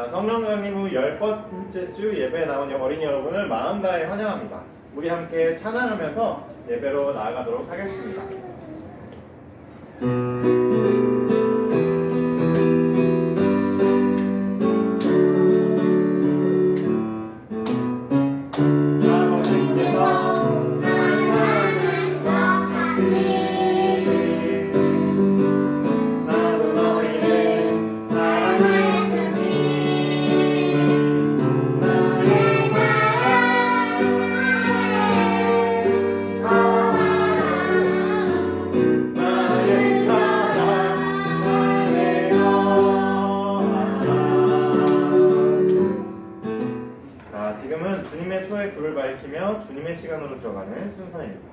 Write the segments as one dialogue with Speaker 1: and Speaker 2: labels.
Speaker 1: 자, 성령 강림 후 10번째 주 예배에 나온 어린이 여러분을 마음 다해 환영합니다. 우리 함께 찬양하면서 예배로 나아가도록 하겠습니다. 지금은 주님의 초에 불을 밝히며 주님의 시간으로 들어가는 순서입니다.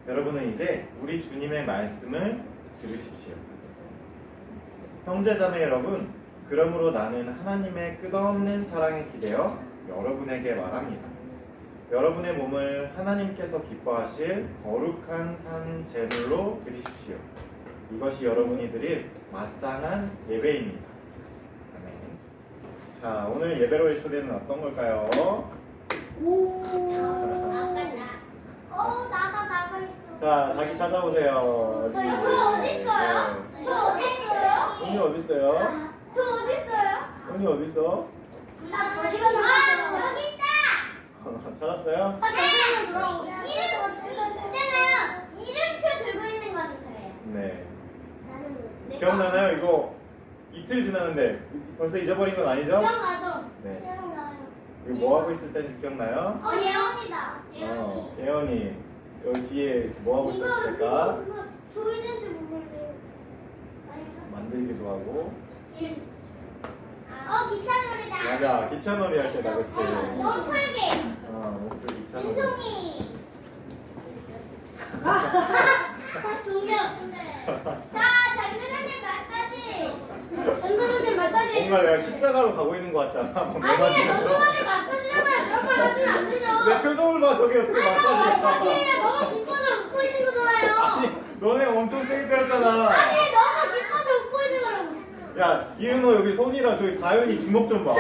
Speaker 1: 여러분은 이제 우리 주님의 말씀을 들으십시오. 형제자매 여러분, 그러므로 나는 하나님의 끝없는 사랑에 기대어 여러분에게 말합니다. 여러분의 몸을 하나님께서 기뻐하실 거룩한 산 제물로 드리십시오. 이것이 여러분이 드릴 마땅한 예배입니다. 아멘. 자, 오늘 예배로의 초대는 어떤 걸까요?
Speaker 2: 나가 있어.
Speaker 1: 자, 자기 찾아보세요.
Speaker 2: 저 어디 있어요? 저 어디 있어요?
Speaker 1: 언니 어디 있어요?
Speaker 2: 저 어디 있어요?
Speaker 1: 언니 어디 있어?
Speaker 2: 나 지금 여기 있다.
Speaker 1: 찾았어요?
Speaker 2: 저 돌아오고 싶어. 이름 있잖아요. 이름표 들고 있는 거는 저예요.
Speaker 1: 네.
Speaker 2: 나는
Speaker 1: 기억나나요? 이거 이틀 지났는데 벌써 잊어버린 건 아니죠?
Speaker 2: 기억나죠?
Speaker 1: 네.
Speaker 2: 기억나요.
Speaker 1: 이거 뭐 하고 있을 때인지 기억나요?
Speaker 2: 예언이다.
Speaker 1: 예언이 여기 뒤에 뭐 하고 있었을까?
Speaker 2: 그거 보이는지 모르겠어요.
Speaker 1: 만들기도 하고.
Speaker 2: 기차놀이다.
Speaker 1: 맞아, 기차놀이 할 때다, 그치?
Speaker 2: 몸풀기.
Speaker 1: 목줄 기차놀이.
Speaker 2: 인송이. 동경. 자, 전도사님 마사지. 전도사님 마사지.
Speaker 1: 뭔가 내가 십자가로 가고 있는 것 같잖아.
Speaker 2: 아니, 전도사님 마사지잖아요. 그런 말 하시면 안 되죠.
Speaker 1: 내 표정을 봐, 저게 어떻게 마사지야?
Speaker 2: 마사지예요. 너무 기뻐서 웃고 있는 거잖아요.
Speaker 1: 아니, 너네 엄청 세게 때렸잖아.
Speaker 2: 아니, 너무 기뻐서 웃고 있는 거라고.
Speaker 1: 야, 이은호 여기 손이랑 저기 다현이 주먹 좀 봐.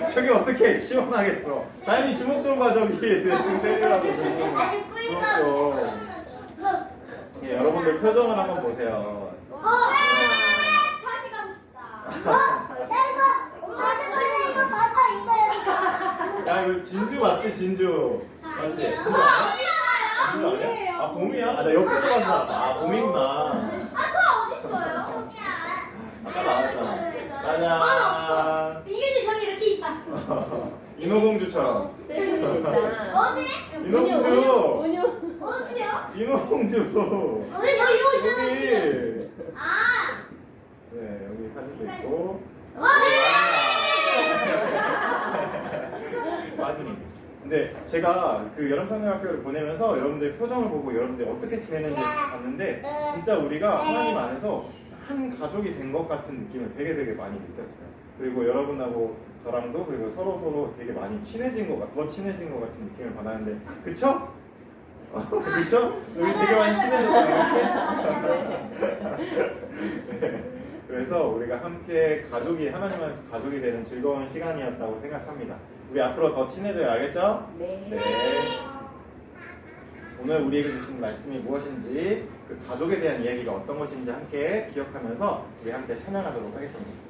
Speaker 1: 저기 어떻게 시원하겠어. 다현이 주먹 좀 봐, 저기. 등 때리라고.
Speaker 2: 아니, 꿀밤.
Speaker 1: 그렇죠. 예, 여러분들 표정을 한번 보세요.
Speaker 2: 다시 가고 싶다. 이거 봐봐,
Speaker 1: 야, 이거 진주 맞지, 진주? 맞지? 진주 아니야? 진주 아니야? 아, 봄이야? 아, 나 옆에서 봤나 봐. 아, 봄이구나.
Speaker 2: 저 어디 있어요?
Speaker 1: 아까 나왔잖아. 짜잔.
Speaker 2: 이게 저기 이렇게 있다.
Speaker 1: 인어공주처럼.
Speaker 2: 어디?
Speaker 1: 인어공주.
Speaker 2: 어디요?
Speaker 1: 인어공주.
Speaker 2: 어디 너 이러고 있잖아.
Speaker 1: 여기.
Speaker 2: 아.
Speaker 1: 네, 여기 사진도 있고. 마드니. 근데 제가 그 여름성경학교를 보내면서 여러분들 표정을 보고 여러분들 어떻게 지내는지 봤는데 진짜 우리가 하나님 안에서 한 가족이 된 것 같은 느낌을 되게 많이 느꼈어요. 그리고 여러분하고 저랑도 그리고 서로 되게 많이 친해진 것 같, 더 친해진 것 같은 느낌을 받았는데, 그쵸? 그쵸? 우리 되게 많이 친해졌어요, 그치? 네. 그래서 우리가 함께 가족이, 하나님 안에서 가족이 되는 즐거운 시간이었다고 생각합니다. 우리 앞으로 더 친해져야 알겠죠?
Speaker 3: 네.
Speaker 1: 오늘 우리에게 주신 말씀이 무엇인지, 그 가족에 대한 이야기가 어떤 것인지 함께 기억하면서 우리 함께 찬양하도록 하겠습니다.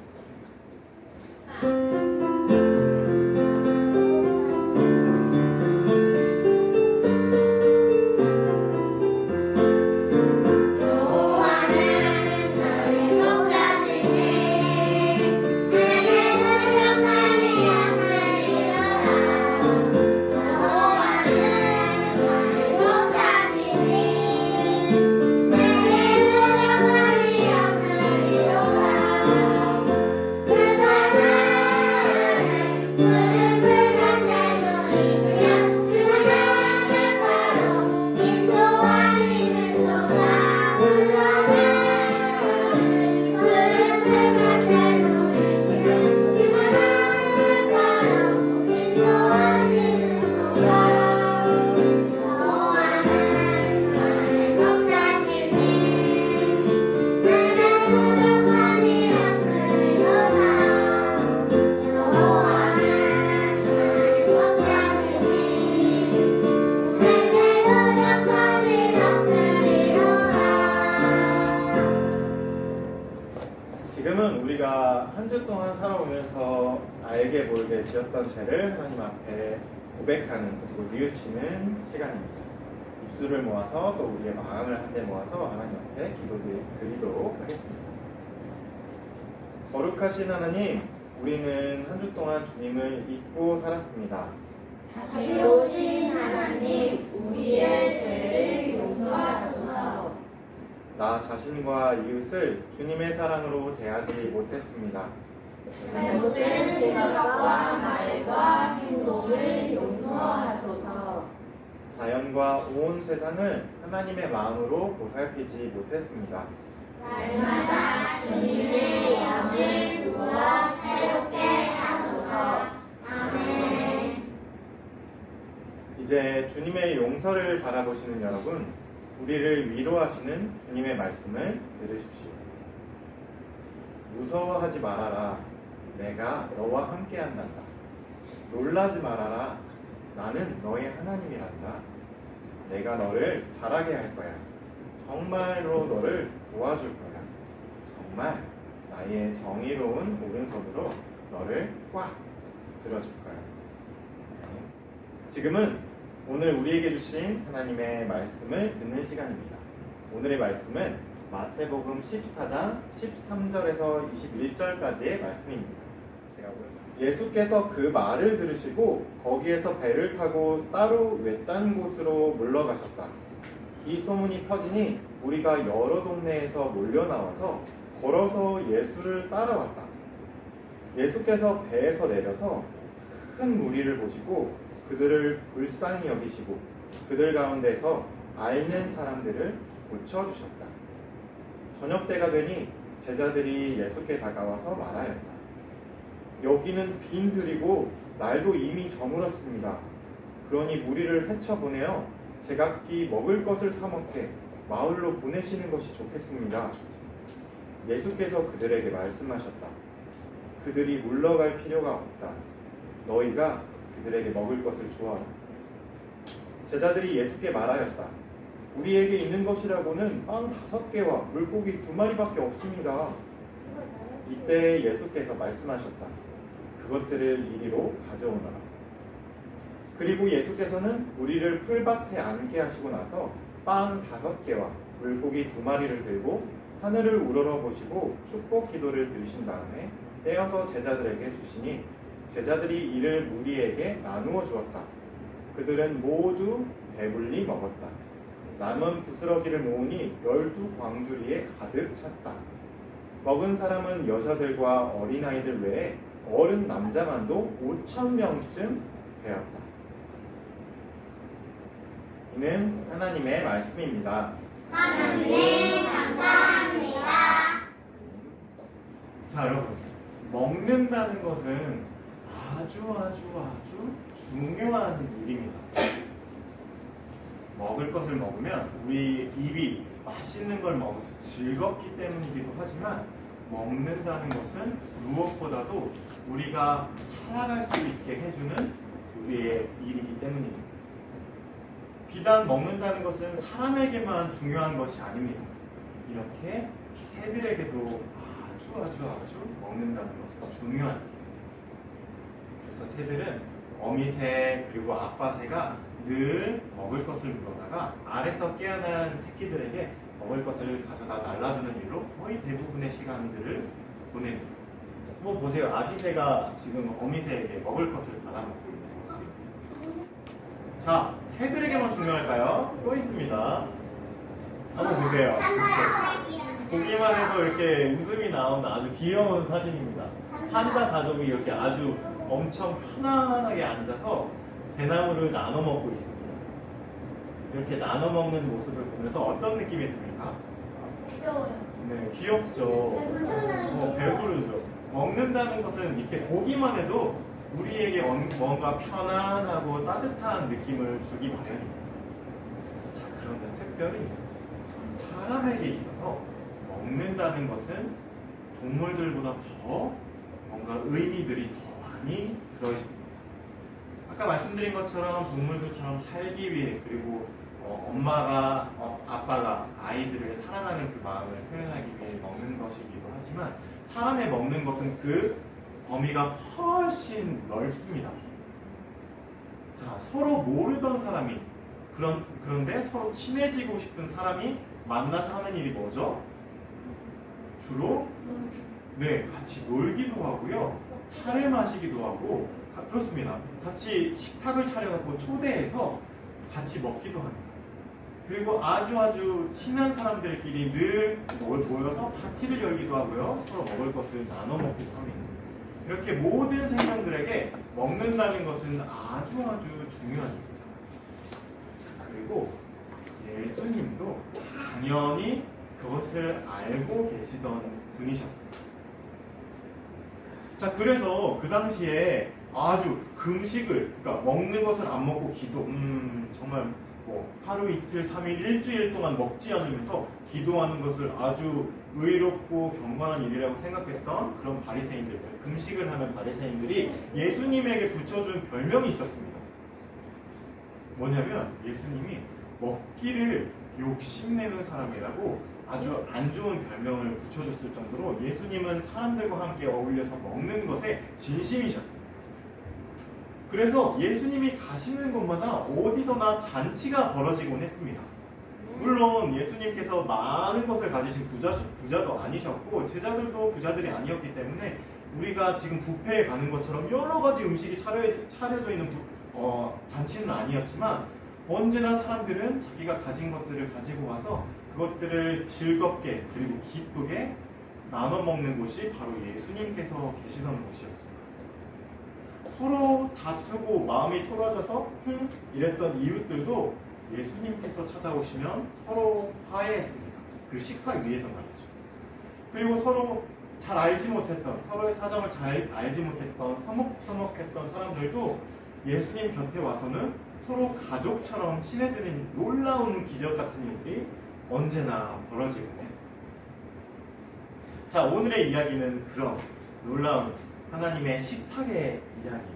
Speaker 1: 지금은 우리가 한 주 동안 살아오면서 알게 모르게 지었던 죄를 하나님 앞에 고백하는 그리고 뉘우치는 시간입니다. 입술을 모아서 또 우리의 마음을 한데 모아서 하나님 앞에 기도드리도록 하겠습니다. 거룩하신 하나님, 우리는 한 주 동안 주님을 잊고 살았습니다.
Speaker 3: 자비로우신 하나님, 우리의 죄를 용서하소서.
Speaker 1: 나 자신과 이웃을 주님의 사랑으로 대하지 못했습니다.
Speaker 3: 잘못된 생각과 말과 행동을 용서하소서.
Speaker 1: 자연과 온 세상을 하나님의 마음으로 보살피지 못했습니다.
Speaker 3: 날마다 주님의 영을 부어 새롭게 하소서. 아멘.
Speaker 1: 이제 주님의 용서를 바라보시는 여러분, 우리를 위로하시는 주님의 말씀을 들으십시오. 무서워하지 말아라. 내가 너와 함께 한단다. 놀라지 말아라. 나는 너의 하나님이란다. 내가 너를 자라게 할 거야. 정말로 너를 도와줄 거야. 정말 나의 정의로운 오른손으로 너를 꽉 들어줄 거야. 지금은 오늘 우리에게 주신 하나님의 말씀을 듣는 시간입니다. 오늘의 말씀은 마태복음 14장 13절에서 21절까지의 말씀입니다. 예수께서 그 말을 들으시고 거기에서 배를 타고 따로 외딴 곳으로 물러가셨다. 이 소문이 퍼지니 우리가 여러 동네에서 몰려나와서 걸어서 예수를 따라왔다. 예수께서 배에서 내려서 큰 무리를 보시고 그들을 불쌍히 여기시고 그들 가운데서 앓는 사람들을 고쳐주셨다. 저녁 때가 되니 제자들이 예수께 다가와서 말하였다. 여기는 빈들이고 날도 이미 저물었습니다. 그러니 무리를 헤쳐보내어 제각기 먹을 것을 사 먹게 마을로 보내시는 것이 좋겠습니다. 예수께서 그들에게 말씀하셨다. 그들이 물러갈 필요가 없다. 너희가 그들에게 먹을 것을 주어라. 제자들이 예수께 말하였다. 우리에게 있는 것이라고는 빵 5개와 물고기 2마리밖에 없습니다. 이때 예수께서 말씀하셨다. 그것들을 이리로 가져오너라. 그리고 예수께서는 우리를 풀밭에 앉게 하시고 나서 빵 5개와 물고기 2마리를 들고 하늘을 우러러 보시고 축복 기도를 드리신 다음에 떼어서 제자들에게 주시니 제자들이 이를 무리에게 나누어 주었다. 그들은 모두 배불리 먹었다. 남은 부스러기를 모으니 12광주리에 가득 찼다. 먹은 사람은 여자들과 어린아이들 외에 어른 남자만도 5,000명쯤 되었다. 이는 하나님의 말씀입니다.
Speaker 2: 하나님 감사합니다.
Speaker 1: 자, 여러분, 먹는다는 것은 아주 중요한 일입니다. 먹을 것을 먹으면 우리 입이 맛있는 걸 먹어서 즐겁기 때문이기도 하지만 먹는다는 것은 무엇보다도 우리가 살아갈 수 있게 해주는 우리의 일이기 때문입니다. 비단 먹는다는 것은 사람에게만 중요한 것이 아닙니다. 이렇게 새들에게도 아주 먹는다는 것은 중요한 일이에요. 그래서 새들은 어미새 그리고 아빠새가 늘 먹을 것을 물어다가 알에서 깨어난 새끼들에게 먹을 것을 가져다 날라주는 일로 거의 대부분의 시간들을 보냅니다. 한번 보세요. 아기새가 지금 어미새에게 먹을 것을 받아먹고 있는 모습입니다. 자, 새들에게만 중요할까요? 또 있습니다. 한번 보세요. 보기만 해도 이렇게 웃음이 나오는 아주 귀여운 사진입니다. 판다 가족이 이렇게 아주 엄청 편안하게 앉아서 대나무를 나눠 먹고 있습니다. 이렇게 나눠 먹는 모습을 보면서 어떤 느낌이 듭니까?
Speaker 2: 귀여워요.
Speaker 1: 네, 귀엽죠. 배부르죠. 먹는다는 것은 이렇게 보기만 해도 우리에게 뭔가 편안하고 따뜻한 느낌을 주기 마련입니다. 자, 그런데 특별히 사람에게 있어서 먹는다는 것은 동물들보다 더 뭔가 의미들이 더 많이 들어있습니다. 아까 말씀드린 것처럼 동물들처럼 살기 위해 그리고 엄마가 아빠가 아이들을 사랑하는 그 마음을 표현하기 위해 먹는 것이기도 하지만 사람의 먹는 것은 그 범위가 훨씬 넓습니다. 자, 서로 모르던 사람이 그런데 서로 친해지고 싶은 사람이 만나서 하는 일이 뭐죠? 주로 네, 같이 놀기도 하고요. 차를 마시기도 하고 그렇습니다. 같이 식탁을 차려놓고 초대해서 같이 먹기도 합니다. 그리고 아주 친한 사람들끼리 늘 모여서 파티를 열기도 하고요. 서로 먹을 것을 나눠 먹기도 합니다. 이렇게 모든 생명들에게 먹는다는 것은 아주 중요한 일입니다. 그리고 예수님도 당연히 그것을 알고 계시던 분이셨습니다. 자, 그래서 그 당시에 아주 금식을, 그러니까 먹는 것을 안 먹고 기도, 정말 하루 이틀 3일 일주일 동안 먹지 않으면서 기도하는 것을 아주 의롭고 경건한 일이라고 생각했던 그런 바리새인들, 금식을 하는 바리새인들이 예수님에게 붙여준 별명이 있었습니다. 뭐냐면 예수님이 먹기를 욕심내는 사람이라고 아주 안 좋은 별명을 붙여줬을 정도로 예수님은 사람들과 함께 어울려서 먹는 것에 진심이셨습니다. 그래서 예수님이 가시는 곳마다 어디서나 잔치가 벌어지곤 했습니다. 물론 예수님께서 많은 것을 가지신 부자도 아니셨고 제자들도 부자들이 아니었기 때문에 우리가 지금 뷔페에 가는 것처럼 여러 가지 음식이 차려져 있는 잔치는 아니었지만 언제나 사람들은 자기가 가진 것들을 가지고 와서 그것들을 즐겁게 그리고 기쁘게 나눠 먹는 곳이 바로 예수님께서 계시던 곳이었습니다. 서로 다투고 마음이 토라져서 이랬던 이웃들도 예수님께서 찾아오시면 서로 화해했습니다. 그 식탁 위에서 말이죠. 그리고 서로 잘 알지 못했던, 서로의 사정을 잘 알지 못했던 서먹서먹했던 사람들도 예수님 곁에 와서는 서로 가족처럼 친해지는 놀라운 기적 같은 일들이 언제나 벌어지곤 했습니다. 자, 오늘의 이야기는 그런 놀라운 하나님의 식탁의 이야기입니다.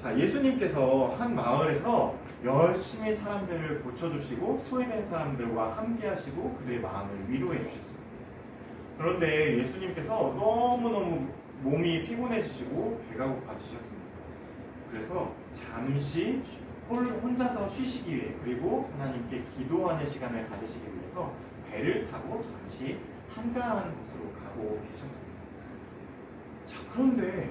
Speaker 1: 자, 예수님께서 한 마을에서 열심히 사람들을 고쳐주시고 소외된 사람들과 함께 하시고 그들의 마음을 위로해 주셨습니다. 그런데 예수님께서 너무너무 몸이 피곤해지시고 배가 고파지셨습니다. 그래서 잠시 혼자서 쉬시기 위해 그리고 하나님께 기도하는 시간을 가지시기 위해서 배를 타고 잠시 한가한 곳으로 가고 계셨습니다. 자, 그런데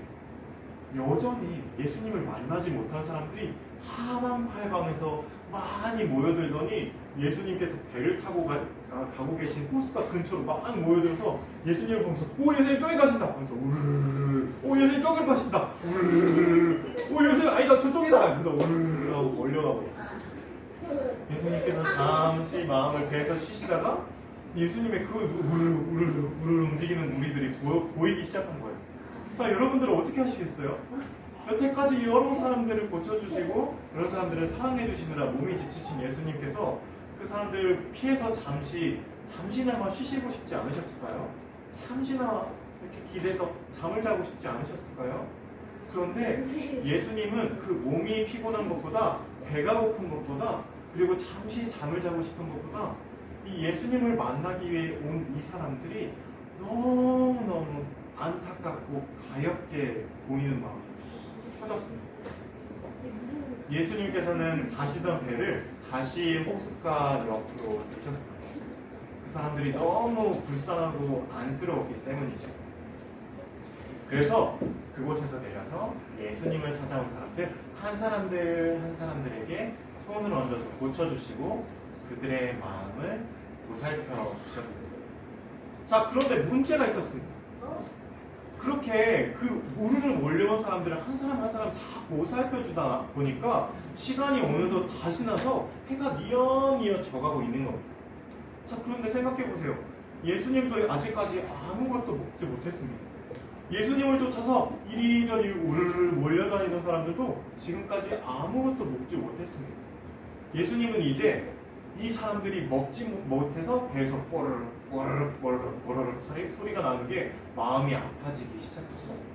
Speaker 1: 여전히 예수님을 만나지 못한 사람들이 사방팔방에서 많이 모여들더니 예수님께서 배를 타고 가고 계신 호숫가 근처로 막 모여들어서 예수님을 보면서 오, 예수님 저기 가신다 하면서 우르르, 오, 예수님 저기로 가신다 우르르, 오, 예수님 아니다 저쪽이다 하면서 우르르 하고 몰려가고 있었어요. 예수님께서 잠시 마음을 배에서 쉬시다가 예수님의 그 우르르 움직이는 무리들이 보이기 시작한 거예요. 자, 여러분들은 어떻게 하시겠어요? 여태까지 여러 사람들을 고쳐주시고 여러 사람들을 사랑해주시느라 몸이 지치신 예수님께서 그 사람들을 피해서 잠시나마 쉬시고 싶지 않으셨을까요? 잠시나 이렇게 기대서 잠을 자고 싶지 않으셨을까요? 그런데 예수님은 그 몸이 피곤한 것보다 배가 고픈 것보다 그리고 잠시 잠을 자고 싶은 것보다 이 예수님을 만나기 위해 온 이 사람들이 너무너무 안타깝고 가엾게 보이는 마음이 터졌습니다. 예수님께서는 가시던 배를 다시 호숫가 옆으로 내셨습니다. 그 사람들이 너무 불쌍하고 안쓰러웠기 때문이죠. 그래서 그곳에서 내려서 예수님을 찾아온 사람들 한 사람들에게 손을 얹어서 고쳐주시고 그들의 마음을 보살펴 주셨습니다. 자, 그런데 문제가 있었습니다. 그렇게 그 우르르 몰려온 사람들을 한 사람 다 보살펴주다 보니까 시간이 어느덧 다 지나서 해가 뉘엿뉘엿 져가고 있는 겁니다. 자, 그런데 생각해보세요. 예수님도 아직까지 아무것도 먹지 못했습니다. 예수님을 쫓아서 이리저리 우르르 몰려다니던 사람들도 지금까지 아무것도 먹지 못했습니다. 예수님은 이제 이 사람들이 먹지 못해서 배에서 뽀르륵 소리가 나는 게 마음이 아파지기 시작하셨습니다.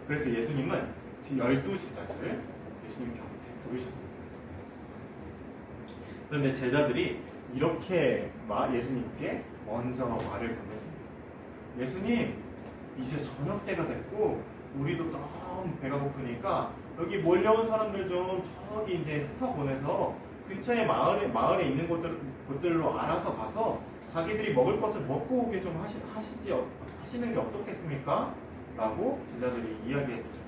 Speaker 1: 그래서 예수님은 12 제자들을 예수님 곁에 부르셨습니다. 그런데 제자들이 이렇게 예수님께 먼저 말을 건넸습니다. 예수님, 이제 저녁 때가 됐고 우리도 너무 배가 고프니까 여기 몰려온 사람들 좀 저기 이제 흩어보내서 근처에 마을에 있는 곳들로 알아서 가서 자기들이 먹을 것을 먹고 오게 좀 하시는 게 어떻겠습니까? 라고 제자들이 이야기했습니다.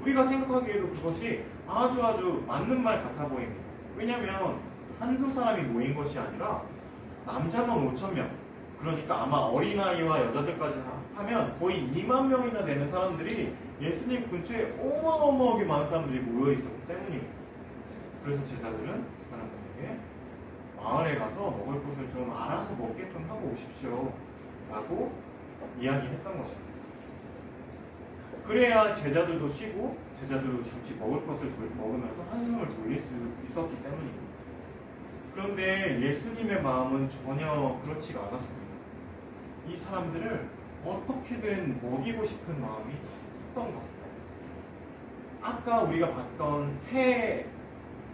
Speaker 1: 우리가 생각하기에도 그것이 아주 맞는 말 같아 보입니다. 왜냐하면 한두 사람이 모인 것이 아니라 남자만 5,000명, 그러니까 아마 어린아이와 여자들까지 하면 거의 2만 명이나 되는 사람들이 예수님 근처에 어마어마하게 많은 사람들이 모여있었기 때문입니다. 그래서 제자들은 그 사람들에게 마을에 가서 먹을 것을 좀 알아서 먹게 좀 하고 오십시오 라고 이야기했던 것입니다. 그래야 제자들도 쉬고 제자들도 잠시 먹을 것을 먹으면서 한숨을 돌릴 수 있었기 때문입니다. 그런데 예수님의 마음은 전혀 그렇지가 않았습니다. 이 사람들을 어떻게든 먹이고 싶은 마음이 더 컸던 것 같아요. 아까 우리가 봤던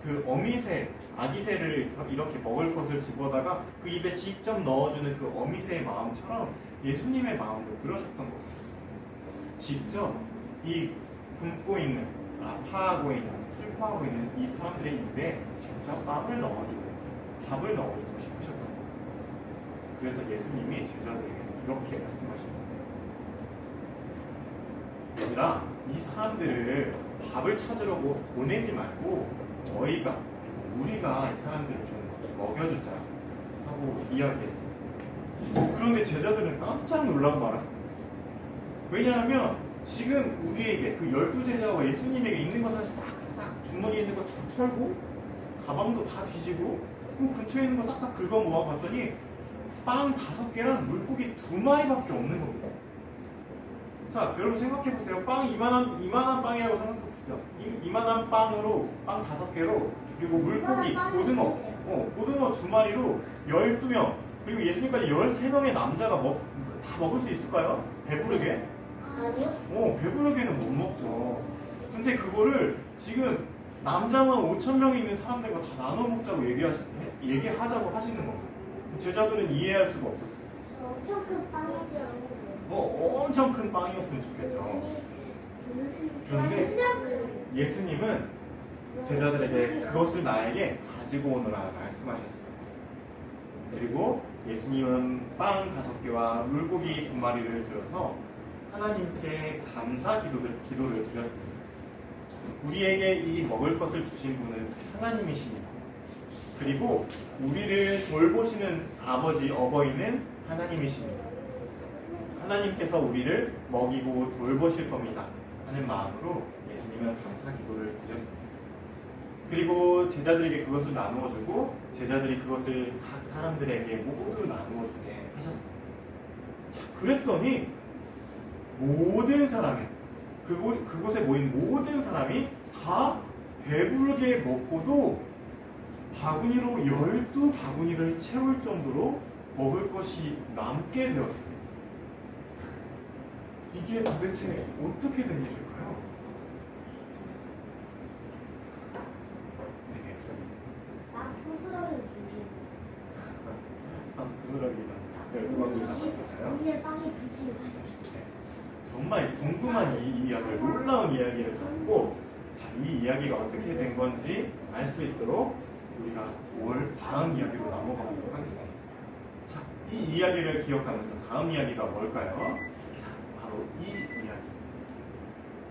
Speaker 1: 그 어미새, 아기새를 이렇게 먹을 것을 집어다가 그 입에 직접 넣어주는 그 어미새의 마음처럼 예수님의 마음도 그러셨던 것 같습니다. 직접 이 굶고 있는, 아파하고 있는, 슬퍼하고 있는 이 사람들의 입에 직접 빵을 넣어주고 밥을 넣어주고 싶으셨던 것 같습니다. 그래서 예수님이 제자들에게 이렇게 말씀하십니다. 얘들아, 이 사람들을 밥을 찾으러 보내지 말고 우리가 이 사람들을 좀 먹여주자 하고 이야기했습니다. 그런데 제자들은 깜짝 놀라고 말았습니다. 왜냐하면 지금 우리에게 그 12제자와 예수님에게 있는 것을 싹싹 주머니에 있는 거 다 털고 가방도 다 뒤지고 그 근처에 있는 거 싹싹 긁어 모아봤더니 빵 5개랑 물고기 2마리밖에 없는 겁니다. 자, 여러분 생각해보세요. 빵 이만한 빵이라고 생각해봅시다. 이만한 빵으로 빵 5개로 그리고 물고기, 고등어 2마리로 12명 그리고 예수님까지 13명의 남자가 다 먹을 수 있을까요? 배부르게?
Speaker 3: 아니요.
Speaker 1: 배부르게는 못 먹죠. 근데 그거를 지금 남자만 5,000명이 있는 사람들과 다 나눠 먹자고 얘기하자고 하시는 겁니다. 제자들은 이해할 수가 없었어요.
Speaker 3: 엄청 큰 빵이죠.
Speaker 1: 엄청 큰 빵이었으면 좋겠죠. 그런데 예수님은 제자들에게 그것을 나에게 가지고 오너라 말씀하셨어요. 그리고 예수님은 빵 5개와 물고기 2마리를 들어서 하나님께 감사 기도를 드렸습니다. 우리에게 이 먹을 것을 주신 분은 하나님이십니다. 그리고 우리를 돌보시는 아버지, 어버이는 하나님이십니다. 하나님께서 우리를 먹이고 돌보실 겁니다 하는 마음으로 예수님은 감사 기도를 드렸습니다. 그리고 제자들에게 그것을 나누어주고 제자들이 그것을 각 사람들에게 모두 나누어주게 하셨습니다. 자, 그랬더니 모든 사람이 그곳에 모인 모든 사람이 다 배부르게 먹고도 바구니로 12바구니를 채울 정도로 먹을 것이 남게 되었습니다. 이게 도대체 어떻게 된 일일까요? 네.
Speaker 3: 부스러기 주지.
Speaker 1: 부스러기가 12바구니 남았을까요?
Speaker 3: 우리의 빵이 주지.
Speaker 1: 정말 궁금한 이 이야기를, 놀라운 이야기를 갖고 이 이야기가 어떻게 된 건지 알 수 있도록 우리가 다음 이야기로 넘어가도록 하겠습니다. 자, 이 이야기를 기억하면서 다음 이야기가 뭘까요? 자, 바로 이 이야기.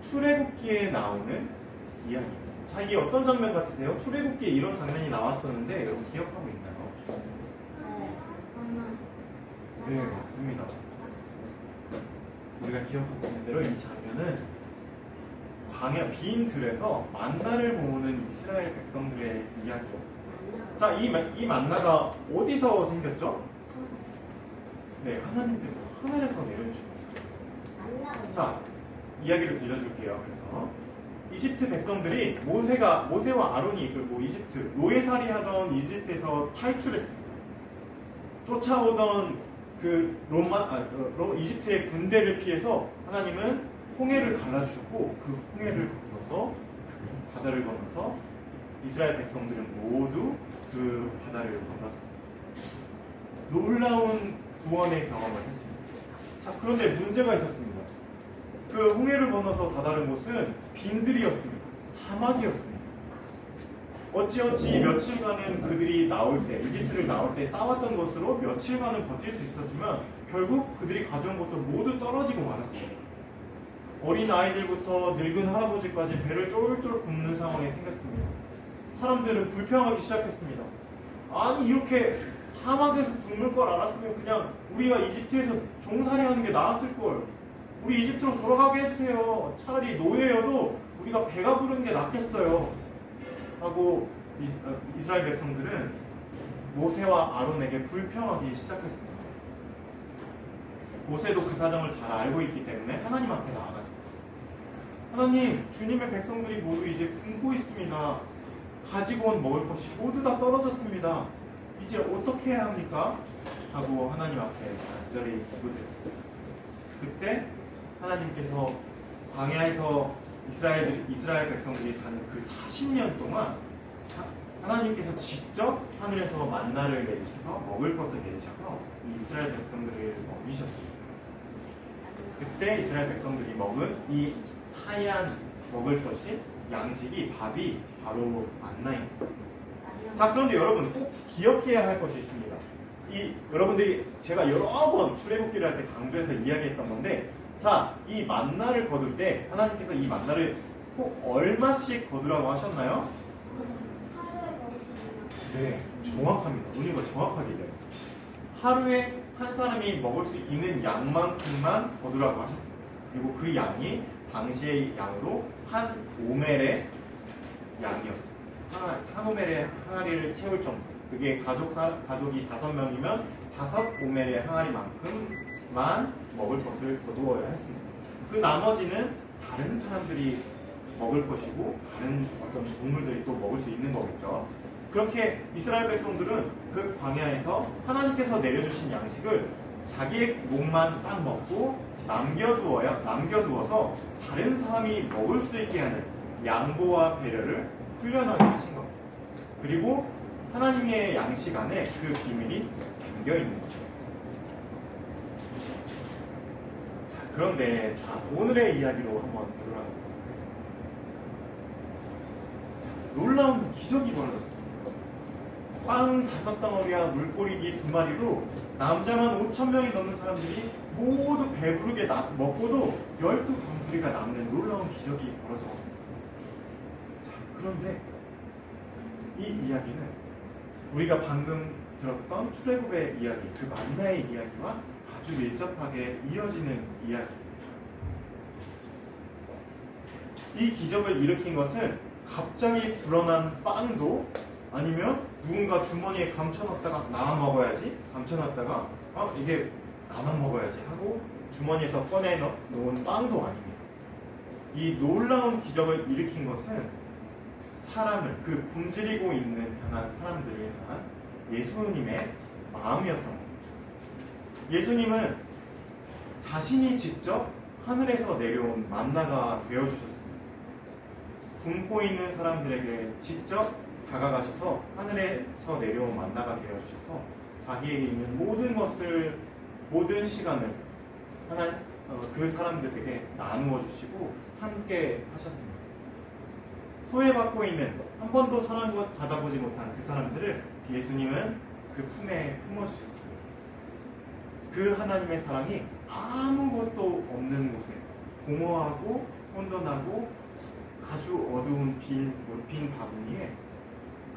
Speaker 1: 출애굽기에 나오는 이야기입니다. 자, 이게 어떤 장면 같으세요? 출애굽기에 이런 장면이 나왔었는데 여러분 기억하고 있나요? 네, 맞습니다. 우리가 기억하고 있는 대로 이 장면은 광야 빈 들에서 만나를 모으는 이스라엘 백성들의 이야기입니다. 자, 이 만나가 어디서 생겼죠? 네, 하나님께서 하늘에서 내려주신 겁니다. 자, 이야기를 들려줄게요. 그래서 이집트 백성들이 모세와 아론이 이끌고 이집트 노예살이 하던 이집트에서 탈출했습니다. 쫓아오던 이집트의 군대를 피해서 하나님은 홍해를 갈라주셨고 그 홍해를 건너서 바다를 건너서 이스라엘 백성들은 모두 그 바다를 건넜습니다. 놀라운 구원의 경험을 했습니다. 자, 그런데 문제가 있었습니다. 그 홍해를 건너서 다다른 곳은 빈들이었습니다. 사막이었습니다. 어찌어찌 며칠간은 그들이 나올 때, 이집트를 나올 때 싸웠던 것으로 며칠간은 버틸 수 있었지만 결국 그들이 가져온 것도 모두 떨어지고 말았습니다. 어린 아이들부터 늙은 할아버지까지 배를 쫄쫄 굶는 상황이 생겼습니다. 사람들은 불평하기 시작했습니다. 아니, 이렇게 사막에서 굶을 걸 알았으면 그냥 우리가 이집트에서 종살이 하는 게 나았을 걸. 우리 이집트로 돌아가게 해주세요. 차라리 노예여도 우리가 배가 부르는 게 낫겠어요. 하고 이스라엘 백성들은 모세와 아론에게 불평하기 시작했습니다. 모세도 그 사정을 잘 알고 있기 때문에 하나님 앞에 나아갔습니다. 하나님, 주님의 백성들이 모두 이제 굶고 있습니다. 가지고 온 먹을 것이 모두 다 떨어졌습니다. 이제 어떻게 해야 합니까? 하고 하나님 앞에 간절히 기도드렸습니다. 그때 하나님께서 광야에서 이스라엘 백성들이 사는 그 40년 동안 하나님께서 직접 하늘에서 만나를 내리셔서 먹을 것을 내리셔서 이 이스라엘 백성들을 먹이셨습니다. 그때 이스라엘 백성들이 먹은 이 하얀 먹을 것이 양식이 밥이 바로 만나입니다. 자, 그런데 여러분 꼭 기억해야 할 것이 있습니다. 여러분들이 제가 여러 번 출애굽기를 할 때 강조해서 이야기했던 건데, 자, 이 만나를 거둘 때 하나님께서 이 만나를 꼭 얼마씩 거두라고 하셨나요? 네, 정확합니다. 누님과 정확하게 얘기했습니다. 하루에 한 사람이 먹을 수 있는 양만큼만 거두라고 하셨습니다. 그리고 그 양이 당시의 양으로 한 오멜의 양이었습니다. 한 오멜의 항아리를 채울 정도. 그게 가족이 5명이면 5오멜의 항아리만큼만 먹을 것을 거두어야 했습니다. 그 나머지는 다른 사람들이 먹을 것이고 다른 어떤 동물들이 또 먹을 수 있는 거겠죠. 그렇게 이스라엘 백성들은 그 광야에서 하나님께서 내려주신 양식을 자기의 목만 딱 먹고 남겨두어서 다른 사람이 먹을 수 있게 하는 양보와 배려를 훈련하게 하신 겁니다. 그리고 하나님의 양식 안에 그 비밀이 담겨 있는 거죠. 자, 그런데 오늘의 이야기로 한번 들어가도록 하겠습니다. 놀라운 기적이 벌어졌습니다. 빵 5덩어리와 물고기 2마리로 남자만 5,000명이 넘는 사람들이 모두 배부르게 먹고도 12광주리가 남는 놀라운 기적이 벌어졌습니다. 자, 그런데 이 이야기는 우리가 방금 들었던 출애굽의 이야기, 그 만나의 이야기와 아주 밀접하게 이어지는 이야기입니다. 이 기적을 일으킨 것은 갑자기 불어난 빵도 아니면 누군가 주머니에 감춰놨다가 나만 먹어야지, 감춰놨다가 이게 나만 먹어야지 하고 주머니에서 꺼내놓은 빵도 아닙니다. 이 놀라운 기적을 일으킨 것은 사람을, 그 굶주리고 있는 당한 사람들을 향한 예수님의 마음이었던 겁니다. 예수님은 자신이 직접 하늘에서 내려온 만나가 되어주셨습니다. 굶고 있는 사람들에게 직접 다가가셔서 하늘에서 내려온 만나가 되어주셔서 자기에게 있는 모든 것을, 모든 시간을 그 사람들에게 나누어 주시고 함께 하셨습니다. 소외받고 있는, 한 번도 사랑을 받아보지 못한 그 사람들을 예수님은 그 품에 품어주셨습니다. 그 하나님의 사랑이 아무것도 없는 곳에 공허하고 혼돈하고 아주 어두운 빈 바구니에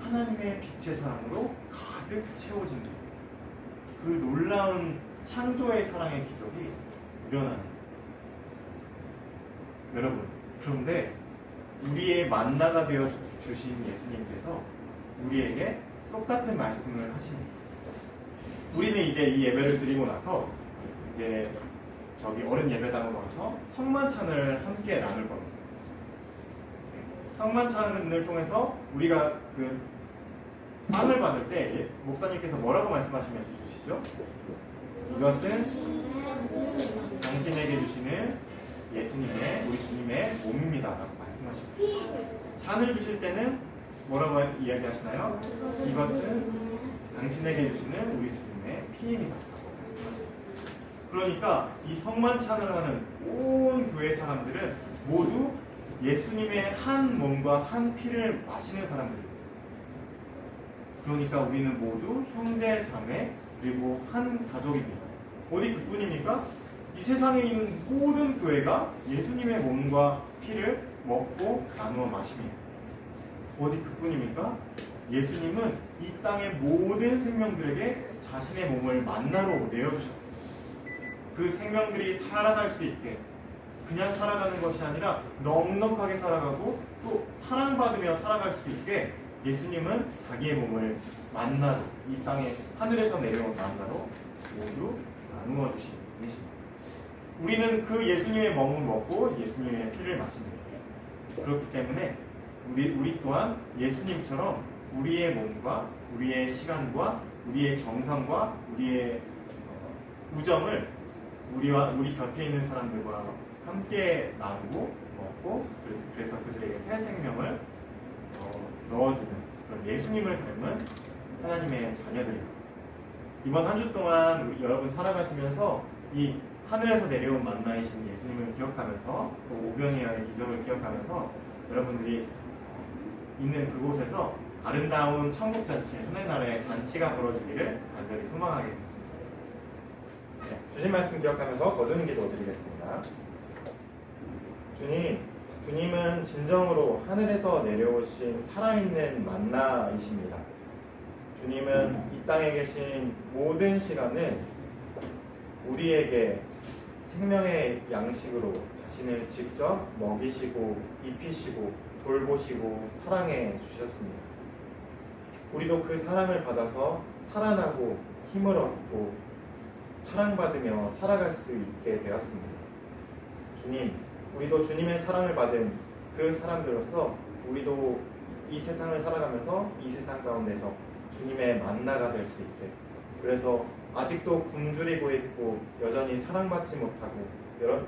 Speaker 1: 하나님의 빛의 사랑으로 가득 채워집니다. 그 놀라운 창조의 사랑의 기적이 일어나는 거예요. 여러분, 그런데 우리의 만나가 되어 주신 예수님께서 우리에게 똑같은 말씀을 하십니다. 우리는 이제 이 예배를 드리고 나서 이제 저기 어른 예배당으로 와서 성만찬을 함께 나눌 겁니다. 성만찬을 통해서 우리가 그 빵을 받을 때 목사님께서 뭐라고 말씀하시면 주시죠? 이것은 당신에게 주시는 예수님의, 우리 주님의 몸입니다 라고 말씀하십니다. 잔을 주실 때는 뭐라고 이야기하시나요? 이것은 당신에게 주시는 우리 주님의 피임이다. 그러니까 이 성만 찬양하는 온 교회 사람들은 모두 예수님의 한 몸과 한 피를 마시는 사람들입니다. 그러니까 우리는 모두 형제, 자매, 그리고 한 가족입니다. 어디 그뿐입니까? 이 세상에 있는 모든 교회가 예수님의 몸과 피를 먹고 나누어 마십니다. 어디 그뿐입니까? 예수님은 이 땅의 모든 생명들에게 자신의 몸을 만나러 내어주셨습니다. 그 생명들이 살아갈 수 있게 그냥 살아가는 것이 아니라 넉넉하게 살아가고 또 사랑받으며 살아갈 수 있게 예수님은 자기의 몸을 만나러 이 땅에 하늘에서 내려온 만나러 모두 나누어 주신 분이십니다. 우리는 그 예수님의 몸을 먹고 예수님의 피를 마십니다. 그렇기 때문에 우리 또한 예수님처럼 우리의 몸과 우리의 시간과 우리의 정성과 우리의 우정을 우리 곁에 있는 사람들과 함께 나누고 먹고 그래서 그들에게 새 생명을 넣어주는 그런 예수님을 닮은 하나님의 자녀들입니다. 이번 한 주 동안 여러분 살아가시면서 이 하늘에서 내려온 만나이신 예수님을 기억하면서 또 오병이어의 기적을 기억하면서 여러분들이 있는 그곳에서 아름다운 천국잔치, 하늘나라의 잔치가 벌어지기를 간절히 소망하겠습니다. 네, 주신 말씀 기억하면서 거두는 기도 드리겠습니다. 주님은 진정으로 하늘에서 내려오신 살아있는 만나이십니다. 주님은 이 땅에 계신 모든 시간을 우리에게 생명의 양식으로 자신을 직접 먹이시고 입히시고 돌보시고 사랑해 주셨습니다. 우리도 그 사랑을 받아서 살아나고 힘을 얻고 사랑받으며 살아갈 수 있게 되었습니다. 주님, 우리도 주님의 사랑을 받은 그 사람들로서 우리도 이 세상을 살아가면서 이 세상 가운데서 주님의 만나가 될 수 있게, 그래서 아직도 굶주리고 있고 여전히 사랑받지 못하고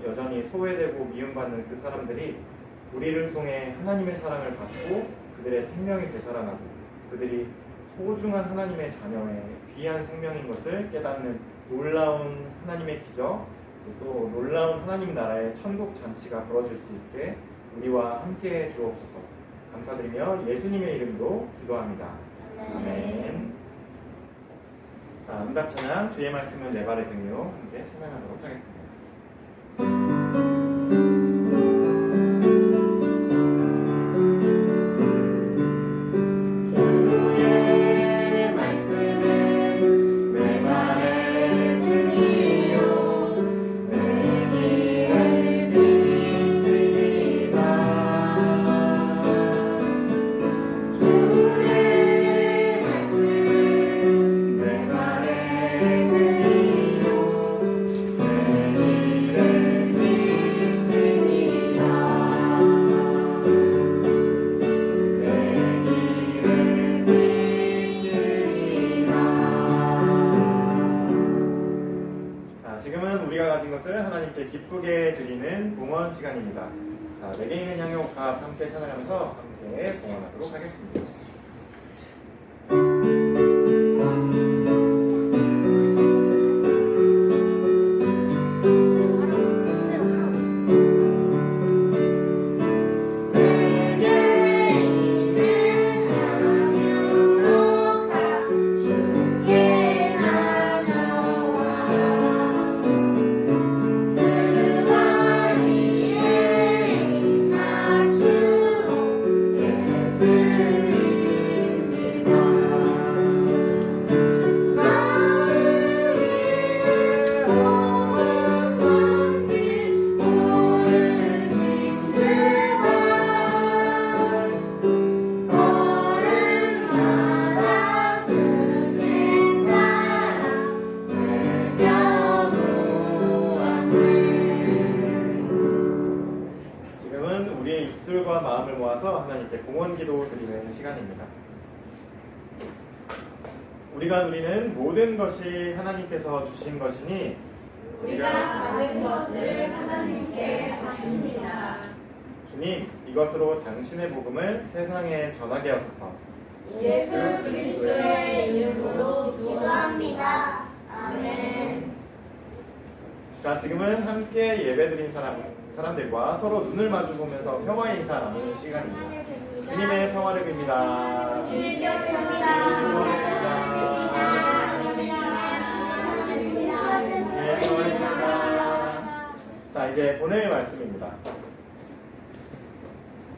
Speaker 1: 여전히 소외되고 미움받는 그 사람들이 우리를 통해 하나님의 사랑을 받고 그들의 생명이 되살아나고 그들이 소중한 하나님의 자녀의 귀한 생명인 것을 깨닫는 놀라운 하나님의 기적, 또 놀라운 하나님 나라의 천국 잔치가 벌어질 수 있게 우리와 함께 해 주옵소서. 감사드리며 예수님의 이름으로 기도합니다. 아멘. 자, 응답 찬양 주의 말씀은 내 발의 등이요 함께 찬양하도록 하겠습니다. 기쁘게 드리는 봉헌 시간입니다. 자, 내게 있는 향유옥합 함께 찬양하면서 함께 봉헌하도록 하겠습니다. 마음을 모아서 하나님께 봉헌기도 드리는 시간입니다. 우리가 누리는 모든 것이 하나님께서 주신 것이니
Speaker 4: 우리가 받은 것을 하나님께 바칩니다.
Speaker 1: 주님, 이것으로 당신의 복음을 세상에 전하게 하소서.
Speaker 4: 예수 그리스도의 이름으로 기도합니다. 아멘.
Speaker 1: 자, 지금은 함께 예배드린 사람들과 서로 눈을 마주보면서 평화 인사 나누는 시간입니다. 주님의 평화를 빕니다.
Speaker 4: 주님 기도합니다.
Speaker 1: 자, 이제 오늘의 말씀입니다.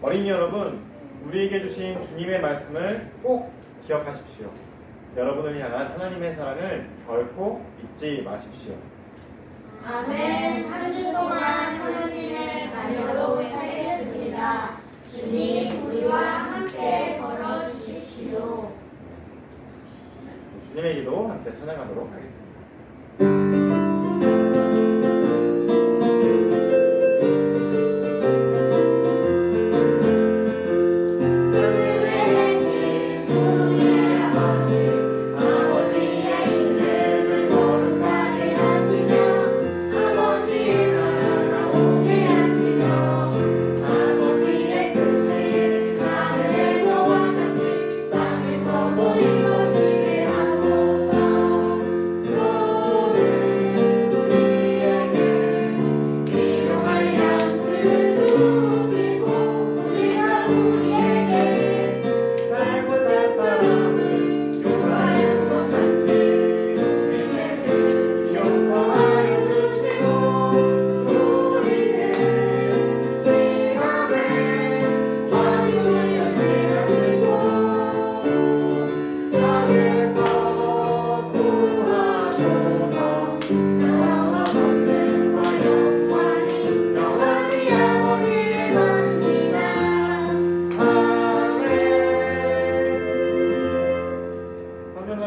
Speaker 1: 어린이 여러분, 우리에게 주신 주님의 말씀을 꼭 기억하십시오. 여러분을 향한 하나님의 사랑을 결코 잊지 마십시오.
Speaker 4: 아멘. 한 주 동안 하나님의 자녀로 살겠습니다. 주님, 우리와 함께 걸어주십시오.
Speaker 1: 주님의 기도 함께 찬양하도록 하겠습니다.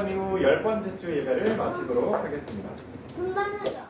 Speaker 1: 이후 10번째 주 예배를 마치도록 하겠습니다.
Speaker 3: 금방 하죠.